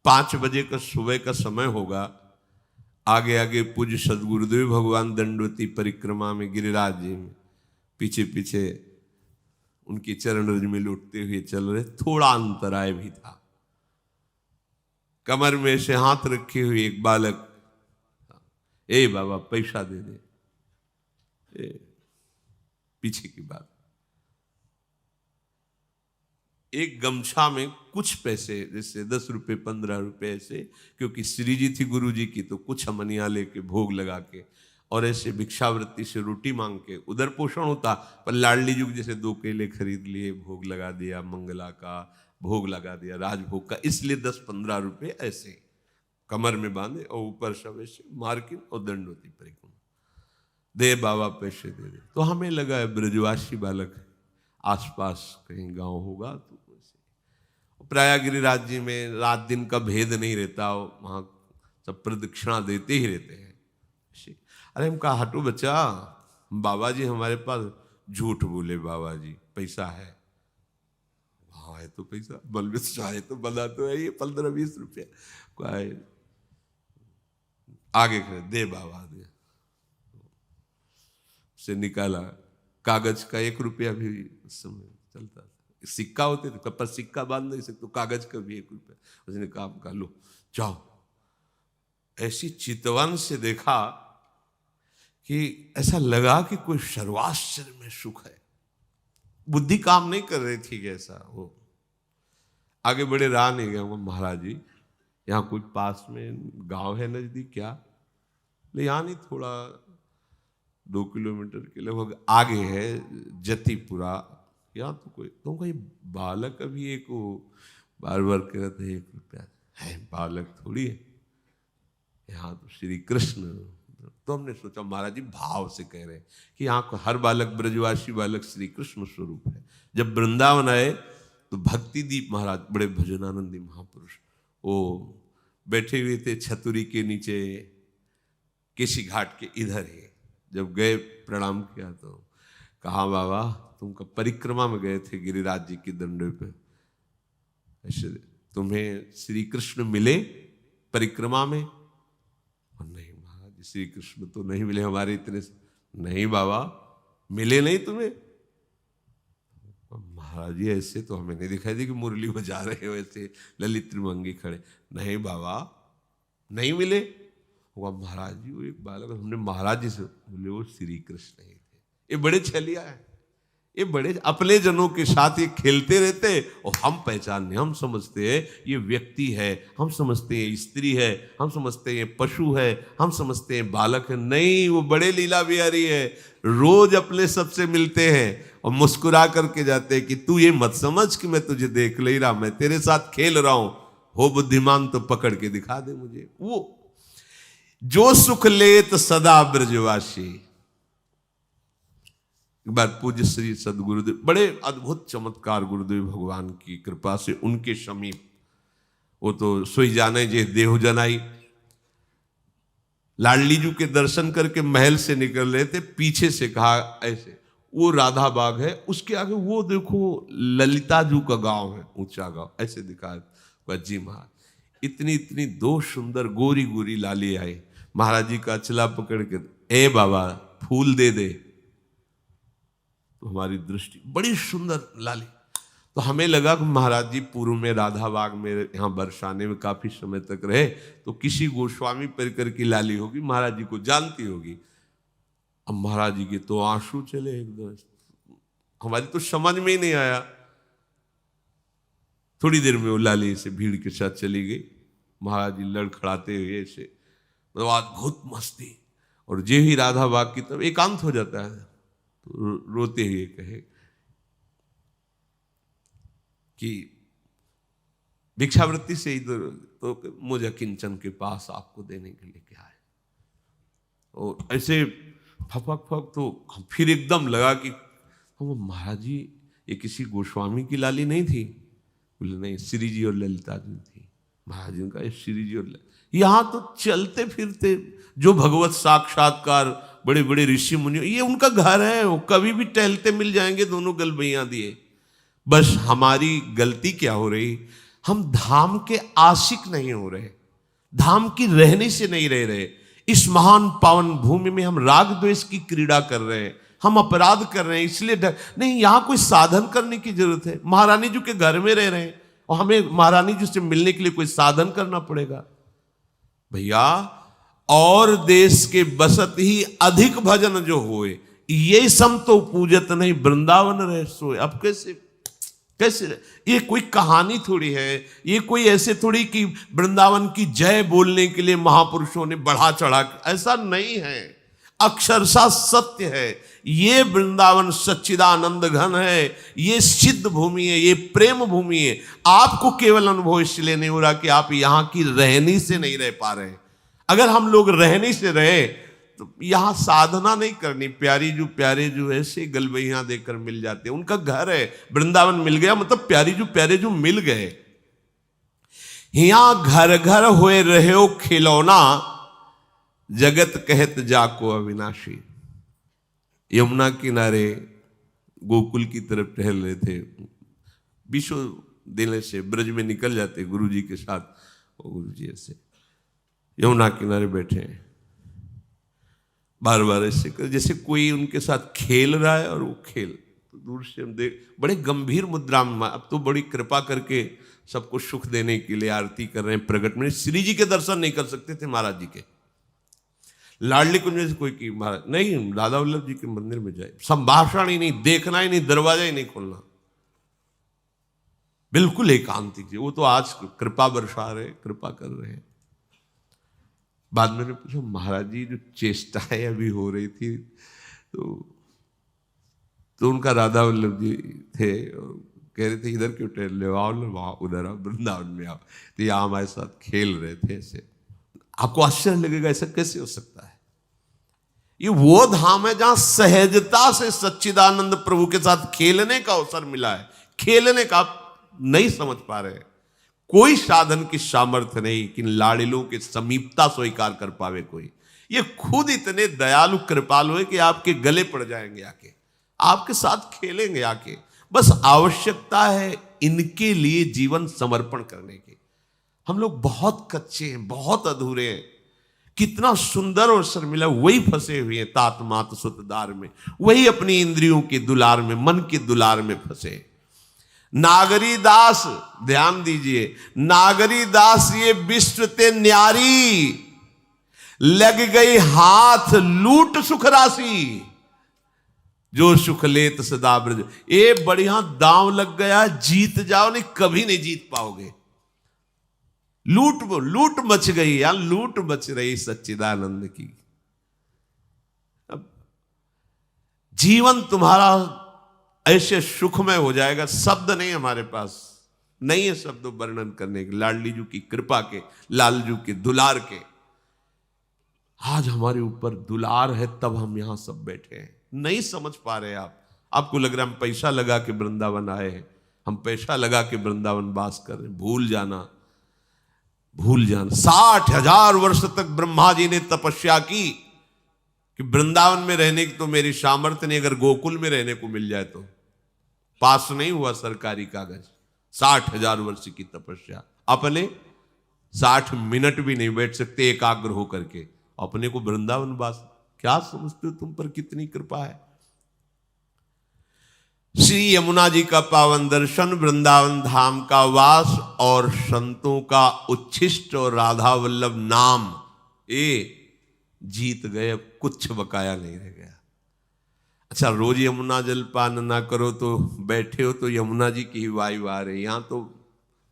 5 बजे का सुबह का समय होगा। आगे आगे पूज्य सदगुरुदेव भगवान दंडवती परिक्रमा में गिरिराज जी में पीछे पीछे उनके चरण रज में लौटते हुए चल रहे। थोड़ा अंतराय भी था। कमर में से हाथ रखे हुए एक बालक, ए बाबा पैसा दे दे, पीछे की बात। एक गमछा में कुछ पैसे, जैसे 10 रुपए 15 रुपए ऐसे, क्योंकि श्री जी थी गुरु जी की, तो कुछ अमनिया लेके भोग लगा के और ऐसे भिक्षावृत्ति से रोटी मांग के उधर पोषण होता। पर लाडली जुग जैसे 2 केले खरीद लिए, भोग लगा दिया, मंगला का भोग लगा दिया, राजभोग का, इसलिए 10-15 रुपए ऐसे कमर में बांधे और ऊपर सब ऐसे मार्किन और दंडवती परिक्रमा। दे बाबा पैसे दे दे। तो हमें लगा ब्रजवासी बालक है, आसपास कहीं गांव होगा। तो प्राय गिरिराज जी में रात दिन का भेद नहीं रहता, वहां सब प्रदक्षिणा देते ही रहते हैं। अरे हम कहा हटो बच्चा, बाबा जी हमारे पास झूठ बोले, बाबा जी पैसा है। हाँ है तो पैसा, बल में चाहे तो बना तो है ये 15-20 रुपया आगे कर दे बाबा दे। से निकाला कागज का 1 रुपया भी उस समय चलता था, सिक्का होते थे पर सिक्का बांध नहीं सकते, तो कागज का भी 1 रुपया। उसने कहा लो जाओ। ऐसी चितवन से देखा कि ऐसा लगा कि कोई सर्वाश्चर्य में सुख है। बुद्धि काम नहीं कर रही थी कैसा वो। आगे बड़े रहा नहीं गया। महाराज जी यहाँ कोई पास में गांव है नजदीक क्या? ले यहाँ नहीं, थोड़ा 2 किलोमीटर के लगभग आगे है जतीपुरा। यहाँ तो कोई, तुमको ये बालक अभी एक वो बार बार कह रहे थे 1 रुपया है, बालक थोड़ी है यहाँ तो श्री कृष्ण। तो हमने सोचा महाराज जी भाव से कह रहे हैं कि यहाँ को हर बालक ब्रजवासी बालक श्री कृष्ण स्वरूप है। जब वृंदावन आए तो भक्ति दीप महाराज, बड़े भजनानंदी महापुरुष, वो बैठे हुए थे छतुरी के नीचे केसी घाट के इधर ही। जब गए प्रणाम किया तो कहा बाबा तुम कब परिक्रमा में गए थे गिरिराज जी की दंडे पे, ऐसे तुम्हें श्री कृष्ण मिले परिक्रमा में? और नहीं महाराज जी श्री कृष्ण तो नहीं मिले हमारे इतने। नहीं बाबा मिले नहीं तुम्हें? महाराज जी ऐसे तो हमें नहीं दिखाई दी कि मुरली बजा रहे हो ऐसे ललित त्रिभंगी खड़े। नहीं बाबा नहीं मिले। महाराज जी वो एक बालक, हमने महाराज जी से बोले वो श्री कृष्ण ही थे। ये बड़े छलिया है, ये बड़े अपने जनों के साथ ये खेलते रहते और हम पहचानने, हम समझते हैं ये व्यक्ति है, हम समझते हैं स्त्री है, हम समझते हैं पशु है, हम समझते हैं बालक है। नहीं, वो बड़े लीला बिहारी है। रोज अपने सबसे मिलते हैं और मुस्कुरा करके जाते हैं कि तू ये मत समझ कि मैं तुझे देख ले रहा, मैं तेरे साथ खेल रहा हूं। हो बुद्धिमान तो पकड़ के दिखा दे मुझे। वो जो सुख लेत सदा ब्रजवासी। एक बार पूज्य श्री सदगुरुदेव, बड़े अद्भुत चमत्कार गुरुदेव भगवान की कृपा से उनके समीप, वो तो सोई जाने जे देह जनाई, लाडली जू के दर्शन करके महल से निकल रहे थे। पीछे से कहा ऐसे, वो राधा बाग है, उसके आगे वो देखो ललिता जू का गांव है, ऊंचा गांव, ऐसे दिखा। जी महाराज इतनी इतनी 2 सुंदर गोरी गोरी लाली आई। महाराज जी का अचला पकड़ के, ए बाबा फूल दे दे। तो हमारी दृष्टि बड़ी सुंदर लाली। तो हमें लगा कि महाराज जी पूर्व में राधा बाग में यहाँ बरसाने में काफी समय तक रहे, तो किसी गोस्वामी परिकर की लाली होगी, महाराज जी को जानती होगी। अब महाराज जी के तो आंसू चले एकदम, हमारी तो समझ में ही नहीं आया। थोड़ी देर में वो लाली से भीड़ के साथ चली गई। महाराज जी लड़खड़ाते हुए ऐसे, मतलब अद्भुत मस्ती। और जे ही राधा बाग की तरफ एकांत हो जाता है तो रोते हुए कहे कि भिक्षावृत्ति से इधर, तो मुझे किंचन के पास आपको देने के लिए क्या है। और ऐसे फपक फक, तो फिर एकदम लगा कि महाराज जी ये किसी गोस्वामी की लाली नहीं थी? बोले नहीं, श्री जी और ललिता जी थी। महाराज जी का श्री जी और यहाँ तो चलते फिरते जो भगवत साक्षात्कार बड़े बड़े ऋषि मुनि, ये उनका घर है, वो कभी भी टहलते मिल जाएंगे, दोनों गलबैया दिए। बस हमारी गलती क्या हो रही, हम धाम के आशिक नहीं हो रहे, धाम की रहने से नहीं रह रहे। इस महान पावन भूमि में हम राग द्वेष की क्रीड़ा कर रहे हैं, हम अपराध कर रहे हैं, इसलिए नहीं, यहां कोई साधन करने की जरूरत है। महारानी जी के घर में रह रहे हैं और हमें महारानी जी से मिलने के लिए कोई साधन करना पड़ेगा। भैया, और देश के बसत ही अधिक भजन जो होए, ये सम तो पूजत नहीं वृंदावन रह सोए। अब कैसे ये कोई कहानी थोड़ी है, ये कोई ऐसे थोड़ी कि वृंदावन की जय बोलने के लिए महापुरुषों ने बढ़ा चढ़ा, ऐसा नहीं है, अक्षरशः सत्य है। ये वृंदावन सच्चिदानंद घन है, ये सिद्ध भूमि है, ये प्रेम भूमि है। आपको केवल अनुभव इसलिए नहीं हो रहा कि आप यहां की रहनी से नहीं रह पा रहे। अगर हम लोग रहने से रहे तो यहां साधना नहीं करनी। प्यारे जो ऐसे गलबैया देकर मिल जाते हैं, उनका घर है, वृंदावन मिल गया मतलब प्यारे जो मिल गए। यहां घर घर हुए रहे हो खिलौना, जगत कहत जाको अविनाशी। यमुना किनारे गोकुल की तरफ टहल रहे थे, विश्व देने से ब्रज में निकल जाते गुरु जी के साथ। गुरु जी ऐसे यमुना किनारे बैठे हैं, बार बार ऐसे कर जैसे कोई उनके साथ खेल रहा है, और वो खेल तो दूर से हम देख, बड़े गंभीर मुद्रा में, अब तो बड़ी कृपा करके सबको सुख देने के लिए आरती कर रहे हैं प्रगट में। श्री जी के दर्शन नहीं कर सकते थे महाराज जी के, लाडली कुंज से कोई की महाराज नहीं, दादा वल्लभ जी के मंदिर में जाए, संभाषण ही नहीं, देखना ही नहीं, दरवाजा ही नहीं खोलना, बिल्कुल एकांतिक। वो तो आज कृपा बरसा रहे, कृपा कर रहे हैं। बाद में पूछा, महाराज जी जो चेष्टाएं अभी हो रही थी तो उनका राधा वल्लभ जी थे, कह रहे थे इधर क्यों टहल रहे हो, आओ ना वहां, उधर आओ, वृंदावन में आओ। तो यहाँ हमारे साथ खेल रहे थे ऐसे। आपको आश्चर्य लगेगा, ऐसा कैसे हो सकता है? ये वो धाम है जहां सहजता से सच्चिदानंद प्रभु के साथ खेलने का अवसर मिला है। खेलने का आप नहीं समझ पा रहे, कोई साधन की सामर्थ्य नहीं कि लाड़िलों के समीपता स्वीकार कर पावे कोई। ये खुद इतने दयालु कृपालु है कि आपके गले पड़ जाएंगे आके, आपके साथ खेलेंगे आके। बस आवश्यकता है इनके लिए जीवन समर्पण करने की। हम लोग बहुत कच्चे हैं, बहुत अधूरे हैं। कितना सुंदर अवसर मिला, वही फंसे हुए हैं तात मात सुतदार में, वही अपनी इंद्रियों के दुलार में, मन के दुलार में फंसे। नागरी दास, ध्यान दीजिए, नागरी दास ये विश्व ते न्यारी, लग गई हाथ लूट सुख राशि, जो सुख लेत सदा ब्रज। ये बढ़िया दांव लग गया, जीत जाओ, नहीं कभी नहीं जीत पाओगे। लूट मच गई, या लूट मच रही सच्चिदानंद की। अब जीवन तुम्हारा ऐसे सुखमय हो जाएगा, शब्द नहीं हमारे पास, नहीं है शब्द वर्णन करने के। लाडली जी की कृपा के, लालजू के दुलार के, आज हमारे ऊपर दुलार है, तब हम यहां सब बैठे हैं। नहीं समझ पा रहे आप, आपको लग रहा है हम पैसा लगा के वृंदावन आए हैं, हम पैसा लगा के वृंदावन वास कर रहे हैं। भूल जाना 60,000 वर्ष तक ब्रह्मा जी ने तपस्या की कि वृंदावन में रहने की तो मेरी सामर्थ्य नहीं, अगर गोकुल में रहने को मिल जाए तो। पास नहीं हुआ सरकारी कागज, 60,000 वर्ष की तपस्या। अपने 60 मिनट भी नहीं बैठ सकते एकाग्र होकर के, अपने को वृंदावन वास। क्या समझते हो तुम पर कितनी कृपा है? श्री यमुना जी का पावन दर्शन, वृंदावन धाम का वास और संतों का उच्छिष्ट और राधा वल्लभ नाम, ये जीत गए, अब कुछ बकाया नहीं रह गया। अच्छा, रोज यमुना जलपान ना करो तो बैठे हो तो यमुना जी की ही वायु आ रही, यहां तो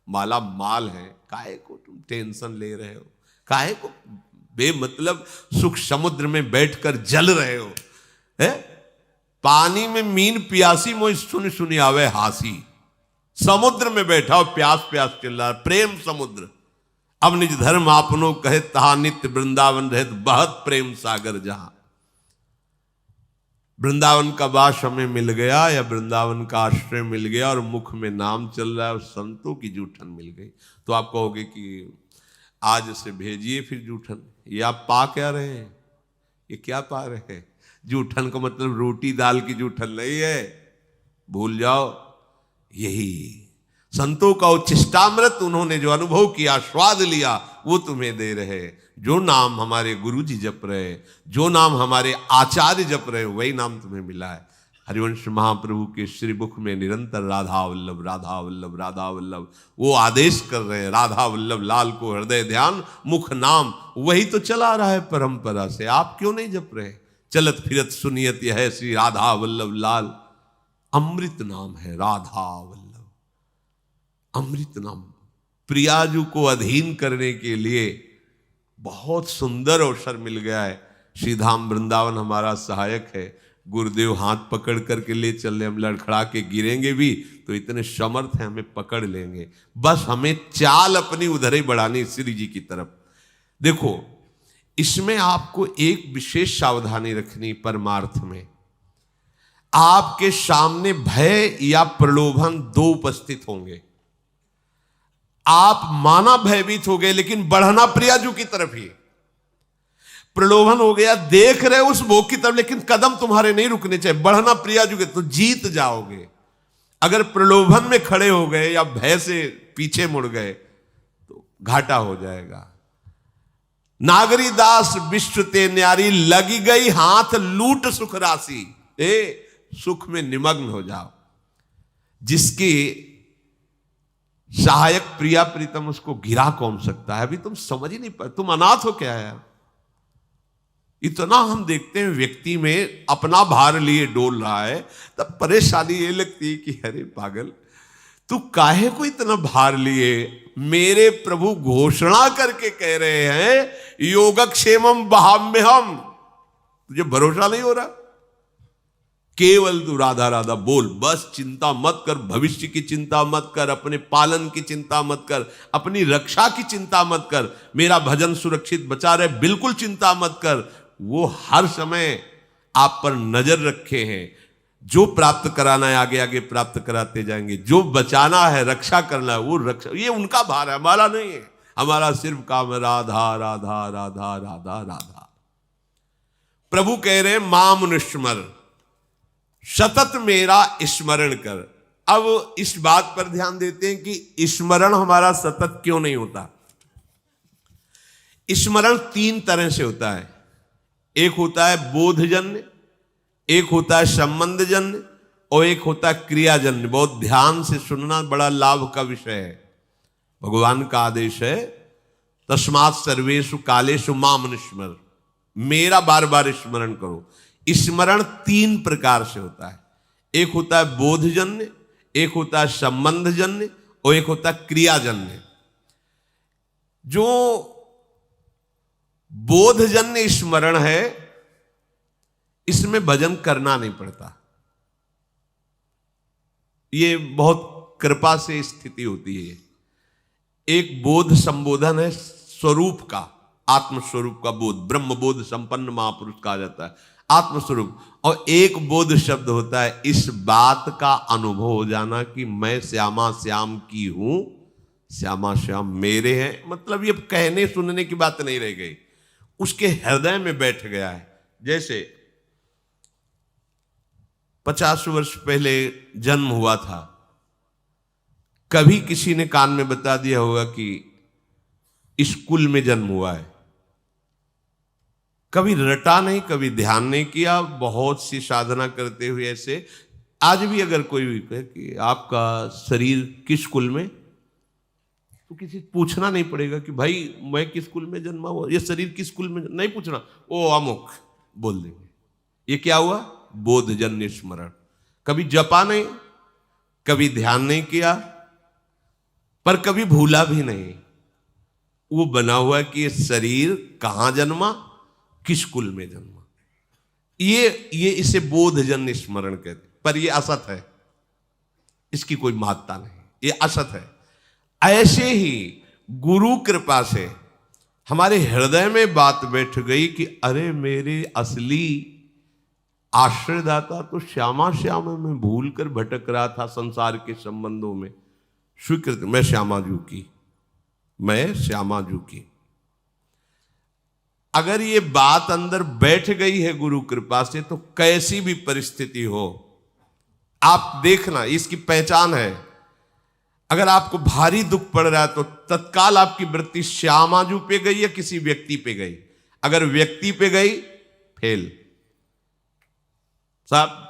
माला माल है। काहे को तुम टेंशन ले रहे हो? काहे को बेमतलब सुख समुद्र में बैठकर जल रहे हो? है पानी में मीन प्यासी, मोई सुन सुनी आवे हासी। समुद्र में बैठा हो, प्यास प्यास चिल्ला रहा, प्रेम समुद्र। अब निज धर्म आपनो कहे तहा नित्य वृंदावन रहत बहत प्रेम सागर जहां। वृंदावन का वास हमें मिल गया, या वृंदावन का आश्रय मिल गया और मुख में नाम चल रहा है और संतों की जूठन मिल गई, तो आप कहोगे कि आज से भेजिए फिर जूठन। ये आप पा क्या रहे हैं? ये क्या पा रहे हैं? जूठन का मतलब रोटी दाल की जूठन नहीं है, भूल जाओ। यही संतों का उच्छिष्टामृत उन्होंने जो अनुभव किया, स्वाद लिया, वो तुम्हें दे रहे। जो नाम हमारे गुरु जी जप रहे, जो नाम हमारे आचार्य जप रहे, वही नाम तुम्हें मिला है। हरिवंश महाप्रभु के श्रीमुख में निरंतर राधा वल्लभ, राधा वल्लभ, राधा वल्लभ, वो आदेश कर रहे हैं, राधा वल्लभ लाल को हृदय ध्यान मुख नाम। वही तो चला रहा है परंपरा से, आप क्यों नहीं जप रहे? चलत फिरत सुनियत यह श्री राधा वल्लभ लाल, अमृत नाम है राधा वल्लभ, अमृत नाम। प्रियाजू को अधीन करने के लिए बहुत सुंदर अवसर मिल गया है। श्रीधाम वृंदावन हमारा सहायक है। गुरुदेव हाथ पकड़ करके ले चल रहे, हम लड़खड़ा के गिरेंगे भी तो इतने समर्थ हैं, हमें पकड़ लेंगे। बस हमें चाल अपनी उधर ही बढ़ानी, श्री जी की तरफ। देखो, इसमें आपको एक विशेष सावधानी रखनी। परमार्थ में आपके सामने भय या प्रलोभन दो उपस्थित होंगे। आप माना भयभीत हो गए, लेकिन बढ़ना प्रियाजू की तरफ ही। प्रलोभन हो गया, देख रहे उस भोग की तरफ, लेकिन कदम तुम्हारे नहीं रुकने चाहिए, बढ़ना प्रियाजू के, तो जीत जाओगे। अगर प्रलोभन में खड़े हो गए या भय से पीछे मुड़ गए तो घाटा हो जाएगा। नागरी दास विश्व ते न्यारी, लगी गई हाथ लूट सुख राशि। सुख में निमग्न हो जाओ। जिसकी सहायक प्रिया प्रीतम, उसको गिरा कौन सकता है? अभी तुम समझ ही नहीं पाए, तुम अनाथ हो क्या यार? इतना हम देखते हैं व्यक्ति में अपना भार लिए डोल रहा है, तब परेशानी ये लगती है कि अरे पागल, तू काहे को इतना भार लिए? मेरे प्रभु घोषणा करके कह रहे हैं योगक्षेमम वहाम्यहम्। तुझे भरोसा नहीं हो रहा? केवल तू राधा राधा बोल, बस चिंता मत कर, भविष्य की चिंता मत कर, अपने पालन की चिंता मत कर, अपनी रक्षा की चिंता मत कर, मेरा भजन सुरक्षित बचा रहे, बिल्कुल चिंता मत कर। वो हर समय आप पर नजर रखे हैं। जो प्राप्त कराना है आगे आगे प्राप्त कराते जाएंगे, जो बचाना है रक्षा करना है वो रक्षा, ये उनका भार है, हमारा नहीं है। हमारा सिर्फ काम है राधा राधा राधा राधा राधा। प्रभु कह रहे माम अनुस्मर, सतत मेरा स्मरण कर। अब इस बात पर ध्यान देते हैं कि स्मरण हमारा सतत क्यों नहीं होता। स्मरण तीन तरह से होता है। एक होता है बोधजन्य, एक होता है संबंधजन्य, और एक होता है क्रियाजन्य। बहुत ध्यान से सुनना, बड़ा लाभ का विषय है। भगवान का आदेश है तस्मात् सर्वेषु कालेषु माम अनुस्मर, मेरा बार बार स्मरण करो। स्मरण तीन प्रकार से होता है। एक होता है बोधजन्य, एक होता है संबंधजन्य, और एक होता है क्रियाजन्य। जो बोधजन्य स्मरण है, इसमें भजन करना नहीं पड़ता। ये बहुत कृपा से स्थिति होती है। एक बोध संबोधन है स्वरूप का, आत्मस्वरूप का बोध, ब्रह्म बोध संपन्न महापुरुष कहा जाता है, आत्मस्वरूप। और एक बोध शब्द होता है इस बात का अनुभव हो जाना कि मैं श्यामा श्याम की हूं, श्यामा श्याम मेरे हैं। मतलब ये कहने सुनने की बात नहीं रह गई, उसके हृदय में बैठ गया है। जैसे 50 वर्ष पहले जन्म हुआ था, कभी किसी ने कान में बता दिया होगा कि स्कूल में जन्म हुआ है, कभी रटा नहीं, कभी ध्यान नहीं किया, बहुत सी साधना करते हुए ऐसे। आज भी अगर कोई भी कहे कि आपका शरीर किस कुल में, तो किसी पूछना नहीं पड़ेगा कि भाई मैं किस कुल में जन्मा हुआ, ये शरीर किस कुल में, नहीं पूछना, ओ अमुक बोल देंगे। ये क्या हुआ? बोधजन्य स्मरण। कभी जपा नहीं, कभी ध्यान नहीं किया, पर कभी भूला भी नहीं। वो बना हुआ कि ये शरीर कहां जन्मा, किस कुल में जन्मा। ये इसे बोधजन्य स्मरण कहते। पर ये असत है, इसकी कोई महत्ता नहीं, ये असत है। ऐसे ही गुरु कृपा से हमारे हृदय में बात बैठ गई कि अरे मेरे असली आश्रयदाता तो श्यामा श्याम में भूल कर भटक रहा था संसार के संबंधों में। स्वीकृत, मैं श्यामा जू की, मैं श्यामा जू की। अगर ये बात अंदर बैठ गई है गुरु कृपा से, तो कैसी भी परिस्थिति हो, आप देखना, इसकी पहचान है। अगर आपको भारी दुख पड़ रहा है तो तत्काल आपकी वृत्ति श्यामाजू पे गई या किसी व्यक्ति पे गई? अगर व्यक्ति पे गई, फेल साहब,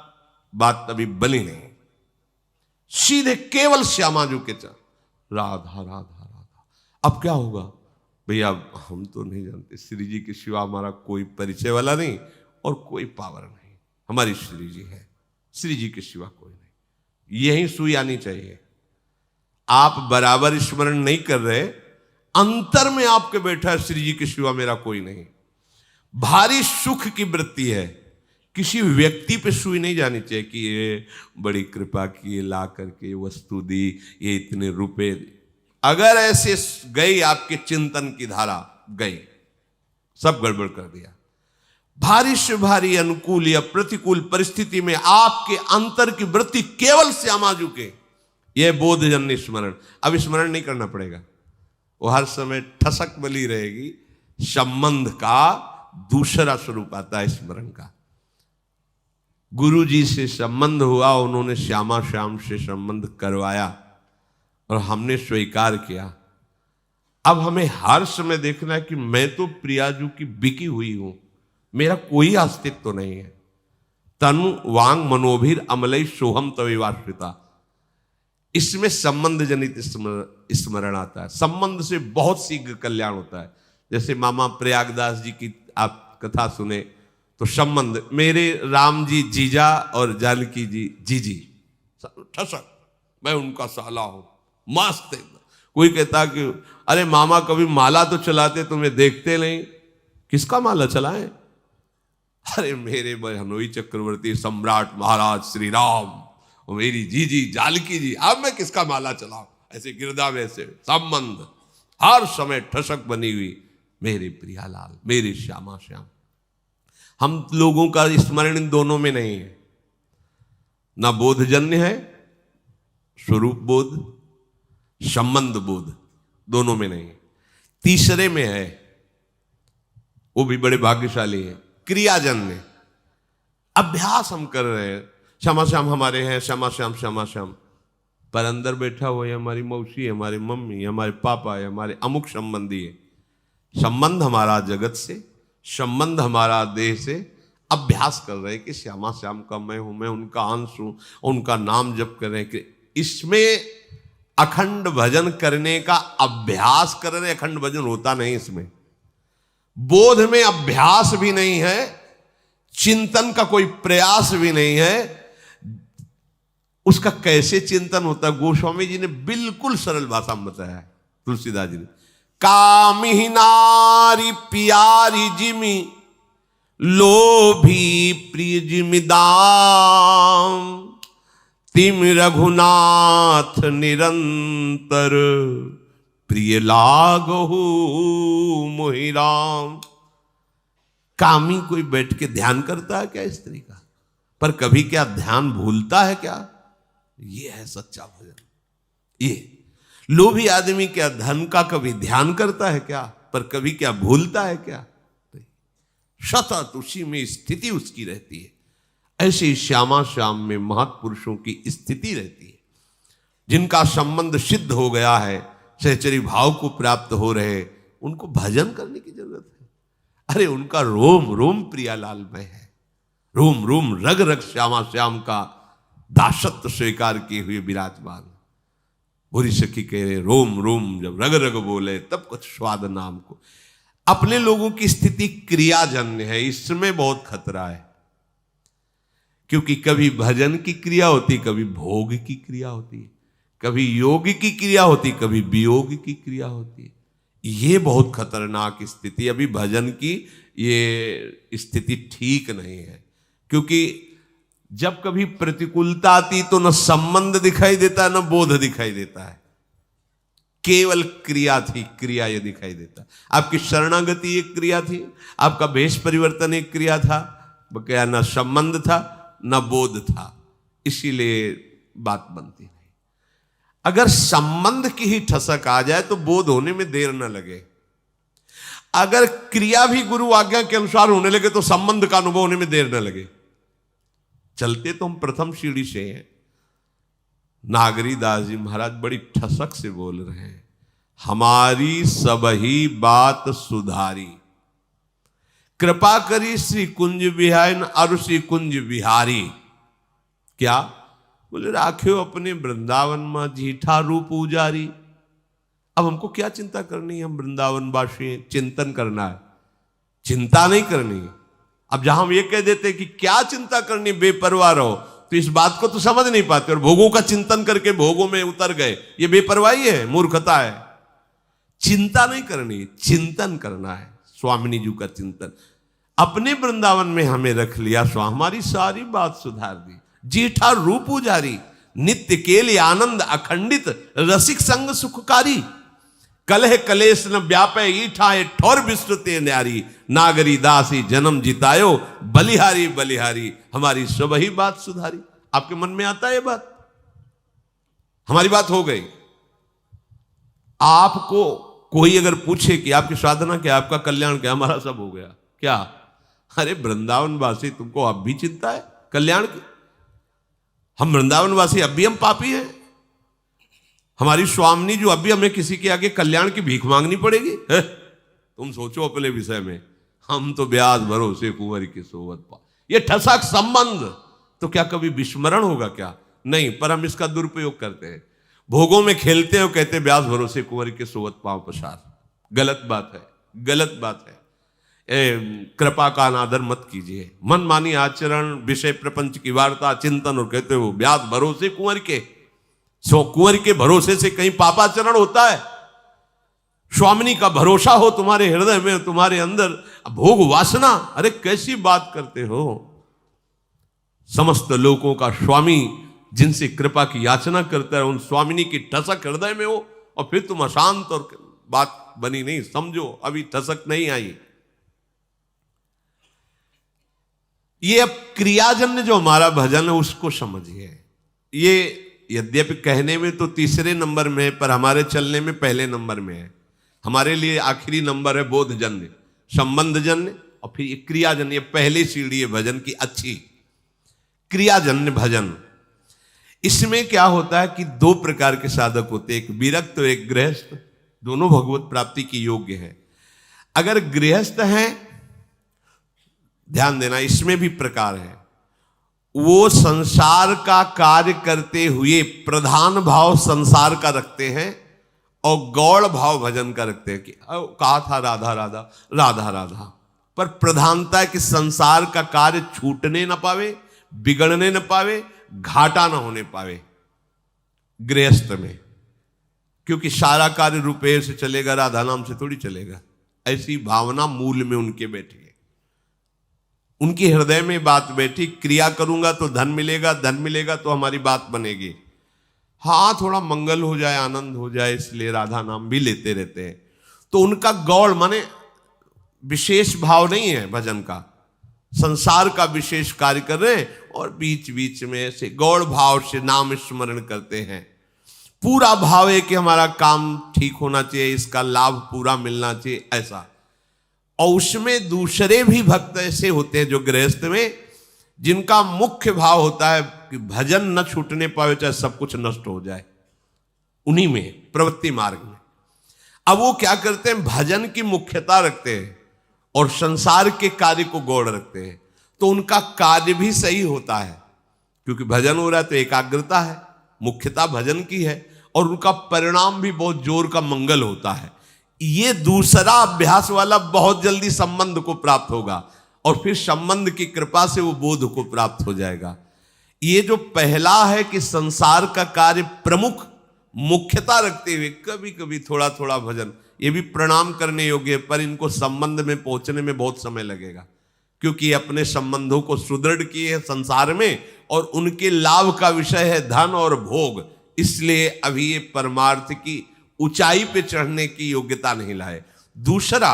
बात अभी बनी नहीं। सीधे केवल श्यामाजू के चल, राधा राधा राधा। अब क्या होगा भैया? हम तो नहीं जानते, श्री जी के सिवा हमारा कोई परिचय वाला नहीं और कोई पावर नहीं, हमारी श्री जी है, श्री जी के सिवा कोई नहीं। यही सुई आनी चाहिए। आप बराबर स्मरण नहीं कर रहे, अंतर में आपके बैठा है श्री जी के सिवा मेरा कोई नहीं। भारी सुख की वृत्ति है, किसी व्यक्ति पे सुई नहीं जानी चाहिए कि ये बड़ी कृपा की, ये ला करके वस्तु दी, ये इतने रुपए। अगर ऐसे गई आपके चिंतन की धारा, गई, सब गड़बड़ कर दिया। भारी से भारी अनुकूल या प्रतिकूल परिस्थिति में आपके अंतर की वृत्ति केवल श्यामाजू के, यह बोधजन्य स्मरण। अब स्मरण नहीं करना पड़ेगा, वो हर समय ठसक बली रहेगी। संबंध का दूसरा स्वरूप आता है स्मरण का। गुरु जी से संबंध हुआ, उन्होंने श्यामा श्याम से संबंध करवाया और हमने स्वीकार किया। अब हमें हर समय देखना है कि मैं तो प्रियाजू की बिकी हुई हूं, मेरा कोई अस्तित्व तो नहीं है। तनु वांग मनोभिर अमलई सोहम तविवाश्रिता, इसमें संबंध जनित स्मरण आता है। संबंध से बहुत शीघ्र कल्याण होता है। जैसे मामा प्रयागदास जी की आप कथा सुने तो संबंध, मेरे राम जी जीजा और जानकी जी जीजी, ठसक, मैं उनका साला हूं, मस्त एकदम। कोई कहता कि अरे मामा कभी माला तो चलाते, तुम्हें देखते नहीं। किसका माला चलाए? अरे मेरे बहनोई चक्रवर्ती सम्राट महाराज श्री राम और मेरी जीजी जानकी जी, अब मैं किसका माला चलाऊं? ऐसे गिरदा में से संबंध हर समय ठसक बनी हुई, मेरे प्रियालाल, मेरे श्यामा श्याम। हम लोगों का स्मरण इन दोनों में नहीं है, ना बोधजन्य है, स्वरूप बोध, संबंध बोध, दोनों में नहीं है। तीसरे में है, वो भी बड़े भाग्यशाली है, क्रियाजन्य। अभ्यास हम कर रहे हैं, श्यामा श्याम हमारे हैं, श्यामा श्याम श्यामा श्याम, पर अंदर बैठा हुआ है हमारी मौसी है, हमारी मम्मी, हमारे पापा है, हमारे अमुक संबंधी है। संबंध हमारा जगत से, संबंध हमारा देह से। अभ्यास कर रहे हैं कि श्यामा श्याम का मैं हूं, मैं उनका अंश हूं, उनका नाम जप कर रहे हैं कि इसमें अखंड भजन करने का अभ्यास कर रहे। अखंड भजन होता नहीं इसमें, बोध में अभ्यास भी नहीं है, चिंतन का कोई प्रयास भी नहीं है। उसका कैसे चिंतन होता है? गोस्वामी जी ने बिल्कुल सरल भाषा में बताया है, तुलसीदास जी ने। कामिही नारी प्यारी जिमी, लोभी प्रिय जिमि दाम, तिम रघुनाथ निरंतर, प्रिय लागहु मोहि राम। कामी कोई बैठ के ध्यान करता है क्या स्त्री का? पर कभी क्या ध्यान भूलता है क्या? ये है सच्चा भजन। ये लोभी आदमी क्या धन का कभी ध्यान करता है क्या? पर कभी क्या भूलता है क्या? सतत उसी में स्थिति उसकी रहती है। ऐसे ही श्यामा श्याम में महत्पुरुषों की स्थिति रहती है, जिनका संबंध सिद्ध हो गया है, सहचरी भाव को प्राप्त हो रहे, उनको भजन करने की जरूरत है। अरे उनका रोम रोम प्रियालाल में है, रोम रोम रग रग श्यामा श्याम का दासत्व स्वीकार किए हुए विराजमान। बुरी सखी कह रहे रोम रोम जब रग रग बोले तब कुछ स्वाद नाम को। अपने लोगों की स्थिति क्रियाजन्य है, इसमें बहुत खतरा है। क्योंकि कभी भजन की क्रिया होती, कभी भोग की क्रिया होती है, कभी योग की क्रिया होती, कभी वियोग की क्रिया होती है। ये बहुत खतरनाक स्थिति। अभी भजन की ये स्थिति ठीक नहीं है, क्योंकि जब कभी प्रतिकूलता आती तो न संबंध दिखाई देता है, न बोध दिखाई देता है, केवल क्रिया थी, क्रिया ये दिखाई देता। आपकी शरणागति एक क्रिया थी, आपका भेष परिवर्तन एक क्रिया था, क्या न संबंध था न बोध था, इसीलिए बात बनती नहीं। अगर संबंध की ही ठसक आ जाए तो बोध होने में देर न लगे। अगर क्रिया भी गुरु आज्ञा के अनुसार होने लगे तो संबंध का अनुभव होने में देर न लगे। चलते तो हम प्रथम सीढ़ी से हैं, नागरी दास जी महाराज बड़ी ठसक से बोल रहे हैं, हमारी सबही बात सुधारी, कृपा करी श्री कुंज बिहारी अरु श्री कुंज बिहारी। क्या बोले, राख्यो अपने वृंदावन में जीठा रूप उजारी। अब हमको क्या चिंता करनी है, हम वृंदावन वासी हैं, चिंतन करना है, चिंता नहीं करनी है। अब जहां हम ये कह देते कि क्या चिंता करनी, बेपरवाह रहो, तो इस बात को तो समझ नहीं पाते और भोगों का चिंतन करके भोगों में उतर गए, ये बेपरवाही है, मूर्खता है। चिंता नहीं करनी, चिंतन करना है, स्वामिनी जी का चिंतन। अपने वृंदावन में हमें रख लिया, स्वामी हमारी सारी बात सुधार दी। जीठा रूप उजारी, नित्य केली आनंद अखंडित, रसिक संग सुखकारी, कलह कलेश न व्यापे ईठा है ठोर विस्तृते न्यारी, नागरी दासी जन्म जितायो, बलिहारी बलिहारी, हमारी सब ही बात सुधारी। आपके मन में आता है ये बात? हमारी बात हो गई। आपको कोई अगर पूछे कि आपकी साधना क्या, आपका कल्याण क्या, हमारा सब हो गया क्या? अरे वृंदावन वासी, तुमको अब भी चिंता है कल्याण की? हम वृंदावन वासी अब भी हम पापी हैं? हमारी स्वामिनी जो अब भी हमें किसी के आगे कल्याण की भीख मांगनी पड़ेगी? तुम सोचो अपने विषय में। हम तो ब्याज भरोसे कुंवर की सोवत पा, ये ठसक संबंध तो क्या कभी विस्मरण होगा क्या? नहीं, पर हम इसका दुरुपयोग करते हैं, भोगों में खेलते हो, कहते ब्याज भरोसे कुंवर के सोवत पांव पसार। गलत बात है, गलत बात है। कृपा का अनादर मत कीजिए, मन मानी आचरण, विषय प्रपंच की वार्ता, चिंतन, और कहते हो ब्याज भरोसे कुंवर के। सो कुंवर के भरोसे से कहीं पापाचरण होता है? स्वामिनी का भरोसा हो तुम्हारे हृदय में, तुम्हारे अंदर भोग वासना, अरे कैसी बात करते हो? समस्त लोगों का स्वामी जिनसे कृपा की याचना करता है, उन स्वामिनी की ठसक हृदय में हो, और फिर तुम अशांत, और बात बनी नहीं। समझो अभी ठसक नहीं आई। ये अब क्रियाजन्य जो हमारा भजन है उसको समझिए। ये यद्यपि कहने में तो तीसरे नंबर में है, पर हमारे चलने में पहले नंबर में है। हमारे लिए आखिरी नंबर है बोधजन्य, संबंधजन्य, और फिर ये क्रियाजन्य। ये पहली सीढ़ी है भजन की अच्छी, क्रियाजन्य भजन। इसमें क्या होता है कि दो प्रकार के साधक होते हैं, एक विरक्त और एक गृहस्थ। दोनों भगवत प्राप्ति की योग्य है। अगर गृहस्थ हैं, ध्यान देना, इसमें भी प्रकार है। वो संसार का कार्य करते हुए प्रधान भाव संसार का रखते हैं और गौड़ भाव भजन का रखते हैं। कि कहा था राधा राधा राधा राधा, पर प्रधानता है कि संसार का कार्य छूटने न पावे, बिगड़ने न पावे, घाटा न होने पावे गृहस्थ में। क्योंकि सारा कार्य रुपये से चलेगा, राधा नाम से थोड़ी चलेगा। ऐसी भावना मूल में उनके बैठी है, उनके हृदय में बात बैठी। क्रिया करूंगा तो धन मिलेगा, धन मिलेगा तो हमारी बात बनेगी। हाँ, थोड़ा मंगल हो जाए, आनंद हो जाए, इसलिए राधा नाम भी लेते रहते हैं। तो उनका गौड़ माने विशेष भाव नहीं है भजन का, संसार का विशेष कार्य कर रहे हैं और बीच बीच में ऐसे गौड़ भाव से नाम स्मरण करते हैं। पूरा भाव है कि हमारा काम ठीक होना चाहिए, इसका लाभ पूरा मिलना चाहिए, ऐसा। और उसमें दूसरे भी भक्त ऐसे होते हैं जो गृहस्थ में, जिनका मुख्य भाव होता है कि भजन न छूटने पावे, चाहे सब कुछ नष्ट हो जाए। उन्हीं में प्रवृत्ति मार्ग में अब वो क्या करते हैं, भजन की मुख्यता रखते हैं और संसार के कार्य को गौड़ रखते हैं। तो उनका कार्य भी सही होता है, क्योंकि भजन हो रहा है तो एकाग्रता है, मुख्यता भजन की है, और उनका परिणाम भी बहुत जोर का मंगल होता है। ये दूसरा अभ्यास वाला बहुत जल्दी संबंध को प्राप्त होगा और फिर संबंध की कृपा से वो बोध को प्राप्त हो जाएगा। ये जो पहला है कि संसार का कार्य प्रमुख मुख्यता रखते हुए कभी कभी थोड़ा थोड़ा भजन, ये भी प्रणाम करने योग्य है, पर इनको संबंध में पहुंचने में बहुत समय लगेगा, क्योंकि अपने संबंधों को सुदृढ़ किए हैं संसार में और उनके लाभ का विषय है धन और भोग। इसलिए अभी ये परमार्थ की ऊंचाई पे चढ़ने की योग्यता नहीं लाए। दूसरा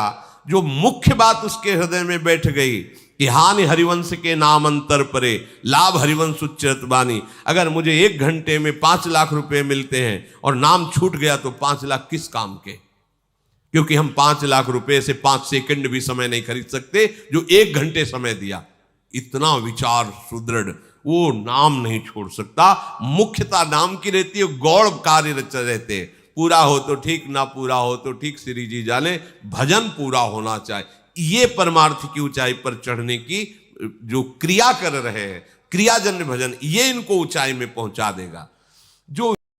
जो मुख्य बात उसके हृदय में बैठ गई कि हानि हरिवंश के नाम अंतर परे, लाभ हरिवंश उच्चरत बानी। अगर मुझे 1 घंटे में 5 लाख रुपए मिलते हैं और नाम छूट गया तो 5 लाख किस काम के? क्योंकि हम 5 लाख रुपए से 5 सेकंड भी समय नहीं खरीद सकते जो 1 घंटे समय दिया। इतना विचार सुदृढ़, वो नाम नहीं छोड़ सकता। मुख्यता नाम की रहती है, गौड़ कार्य रहते हैं। पूरा हो तो ठीक, ना पूरा हो तो ठीक, श्री जी जाने, भजन पूरा होना चाहिए। ये परमार्थ की ऊंचाई पर चढ़ने की जो क्रिया कर रहे हैं, क्रियाजन्य भजन, ये इनको ऊंचाई में पहुंचा देगा। जो